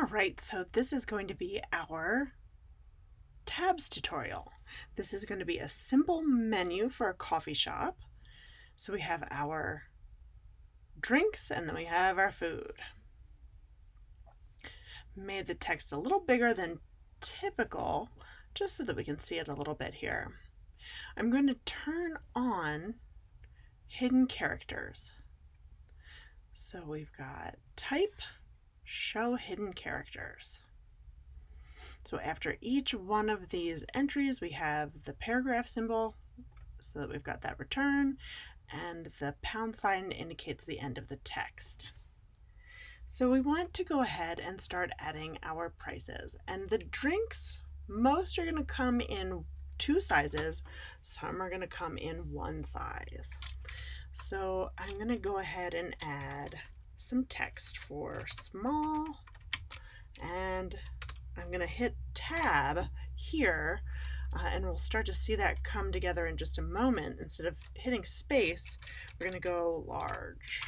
All right, so this is going to be our tabs tutorial. This is going to be a simple menu for a coffee shop. So we have our drinks and then we have our food. Made the text a little bigger than typical just so that we can see it a little bit here. I'm going to turn on hidden characters. So we've got type, show hidden characters. So after each one of these entries, we have the paragraph symbol so that we've got that return, and the pound sign indicates the end of the text. So we want to go ahead and start adding our prices. And the drinks, most are going to come in 2 sizes, some are going to come in 1 size. So I'm going to go ahead and add some text for small, and I'm going to hit tab here, and we'll start to see that come together in just a moment. Instead of hitting space, we're going to go large.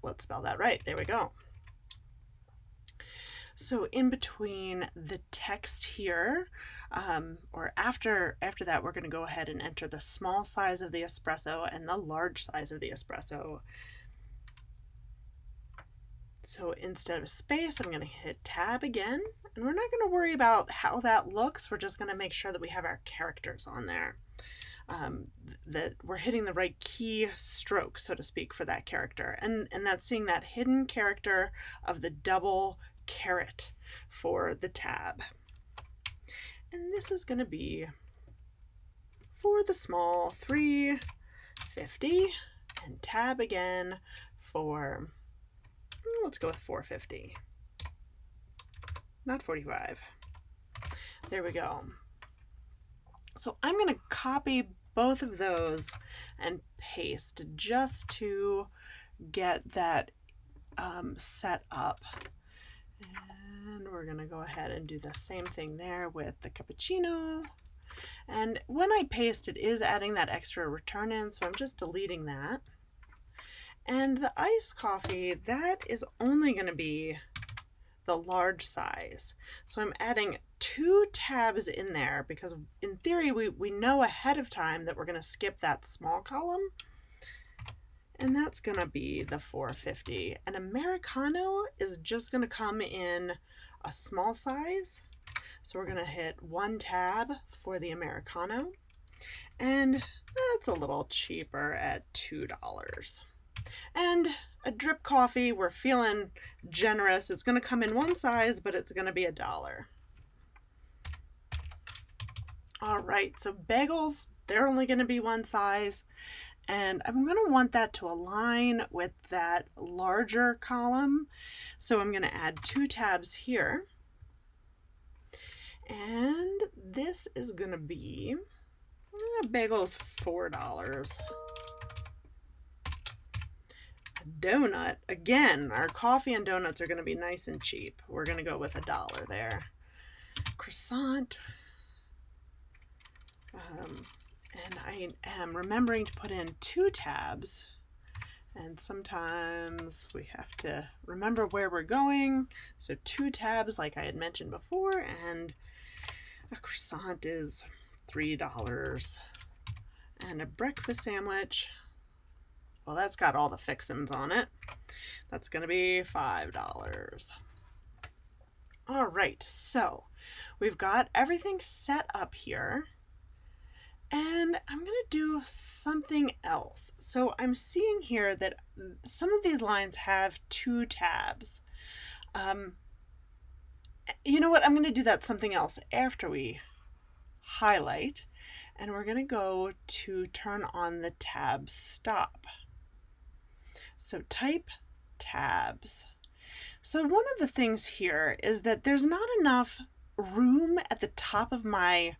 Let's spell that right. There we go. So in between the text here, or after that, we're going to go ahead and enter the small size of the espresso and the large size of the espresso. So instead of space, I'm going to hit tab again, and we're not going to worry about how that looks. We're just going to make sure that we have our characters on there, that we're hitting the right key stroke, so to speak, for that character. And that's seeing that hidden character of the double caret for the tab. And this is going to be for the small $3.50, and tab again for, let's go with $4.50, not $45. There we go. So I'm going to copy both of those and paste just to get that set up. And we're going to go ahead and do the same thing there with the cappuccino. And when I paste, it is adding that extra return in, so I'm just deleting that. And the iced coffee, that is only going to be the large size. So I'm adding 2 tabs in there because in theory we know ahead of time that we're going to skip that small column. And that's going to be the $4.50. An Americano is just going to come in a small size. So we're going to hit 1 tab for the Americano. And that's a little cheaper at $2. And a drip coffee, we're feeling generous. It's going to come in 1 size, but it's going to be $1. All right, so bagels, they're only going to be 1 size. And I'm going to want that to align with that larger column. So I'm going to add 2 tabs here. And this is going to be, bagels $4. Donut, again, our coffee and donuts are going to be nice and cheap. We're going to go with $1 there. Croissant, and I am remembering to put in 2 tabs, and sometimes we have to remember where we're going. So 2 tabs like I had mentioned before, and a croissant is $3. And a breakfast sandwich, well, that's got all the fixins on it. That's going to be $5. All right, so we've got everything set up here. And I'm going to do something else. So I'm seeing here that some of these lines have 2 tabs. You know what? I'm going to do that something else after we highlight. And we're going to go to turn on the tab stop. So type tabs. So one of the things here is that there's not enough room at the top of my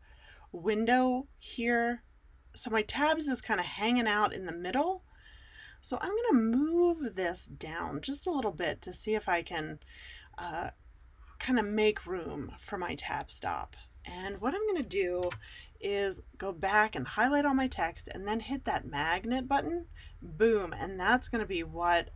window here. So my tabs is kind of hanging out in the middle. So I'm going to move this down just a little bit to see if I can kind of make room for my tab stop. And what I'm going to do is go back and highlight all my text and then hit that magnet button. Boom. And that's going to be what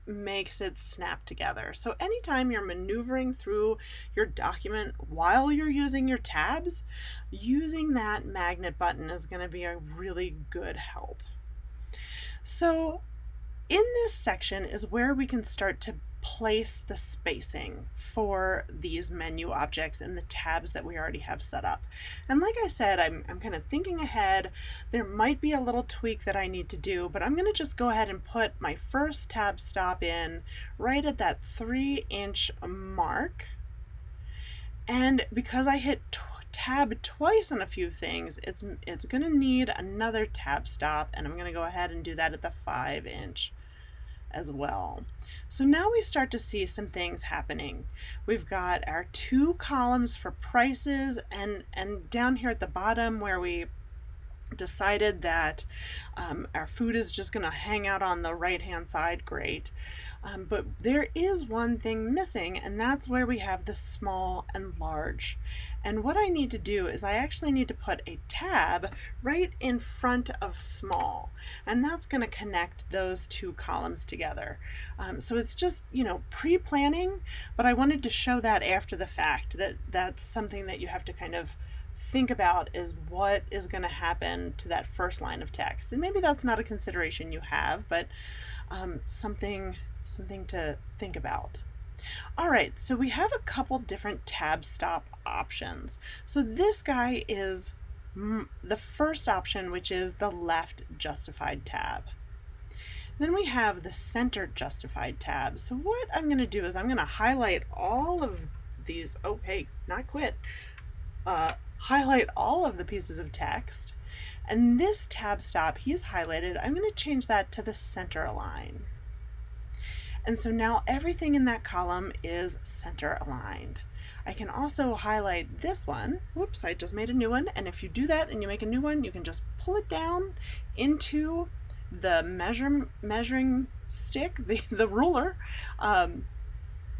makes it snap together. So anytime you're maneuvering through your document while you're using your tabs, using that magnet button is going to be a really good help. So in this section is where we can start to place the spacing for these menu objects in the tabs that we already have set up. And like I said, I'm kind of thinking ahead. There might be a little tweak that I need to do, but I'm going to just go ahead and put my first tab stop in right at that 3-inch mark. And because I hit tab twice on a few things, it's going to need another tab stop, and I'm going to go ahead and do that at the 5-inch as well. So now we start to see some things happening. We've got our 2 columns for prices, and down here at the bottom where we decided that our food is just going to hang out on the right hand side, great. But there is one thing missing, and that's where we have the small and large. And what I need to do is I actually need to put a tab right in front of small, and that's going to connect those 2 columns together. So it's just, pre-planning, but I wanted to show that after the fact, that's something that you have to kind of think about, is what is going to happen to that first line of text. And maybe that's not a consideration you have, but something to think about. All right, so we have a couple different tab stop options. So this guy is the first option, which is the left justified tab. Then we have the center justified tab. So what I'm going to do is I'm going to highlight all of these. Oh, hey, not quit. Highlight all of the pieces of text. And this tab stop, he's highlighted. I'm going to change that to the center align. And so now everything in that column is center aligned. I can also highlight this one. Whoops, I just made a new one. And if you do that and you make a new one, you can just pull it down into the measuring stick, the ruler.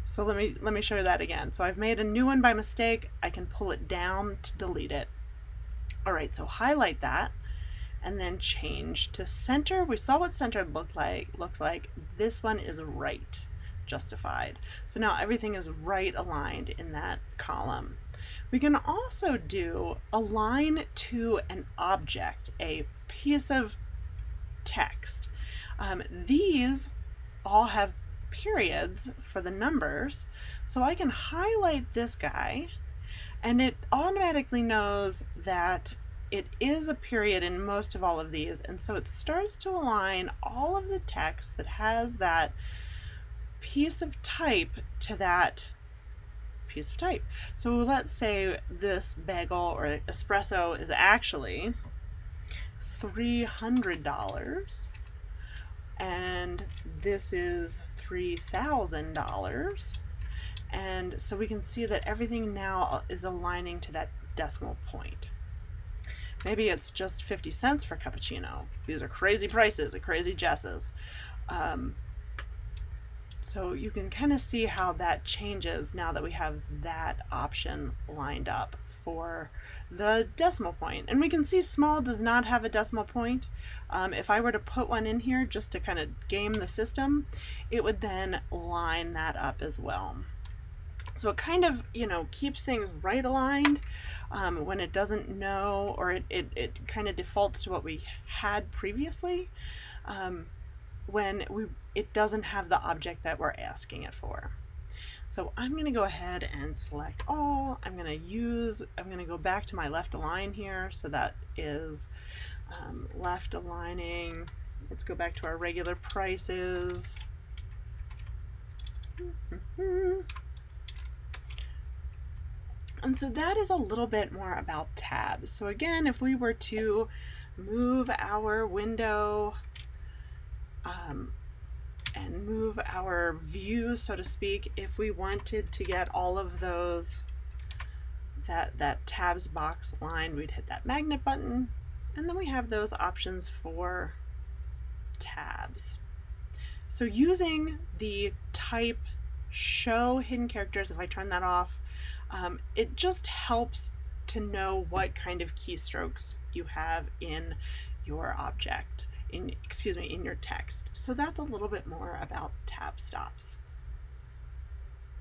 So let me show you that again. So I've made a new one by mistake. I can pull it down to delete it. All right, so highlight that and then change to center. We saw what centered looks like. This one is right justified. So now everything is right aligned in that column. We can also do align to an object, a piece of text. These all have periods for the numbers, so I can highlight this guy and it automatically knows that it is a period in most of all of these, and so it starts to align all of the text that has that piece of type to that piece of type. So let's say this bagel or espresso is actually $300 and this is $3,000, and so we can see that everything now is aligning to that decimal point. Maybe it's just 50 cents for cappuccino. These are crazy prices at Crazy Jess's. So you can kind of see how that changes now that we have that option lined up for the decimal point. And we can see small does not have a decimal point. If I were to put one in here just to kind of game the system, it would then line that up as well. So it kind of, keeps things right aligned when it doesn't know, or it kind of defaults to what we had previously when it doesn't have the object that we're asking it for. So I'm going to go ahead and select all. I'm going to go back to my left align here. So that is left aligning. Let's go back to our regular prices. And so that is a little bit more about tabs. So again, if we were to move our window and move our view, so to speak, if we wanted to get all of those, that tabs box line, we'd hit that magnet button, and then we have those options for tabs. So using the type show hidden characters, if I turn that off, it just helps to know what kind of keystrokes you have in your object. in your text. So that's a little bit more about tab stops.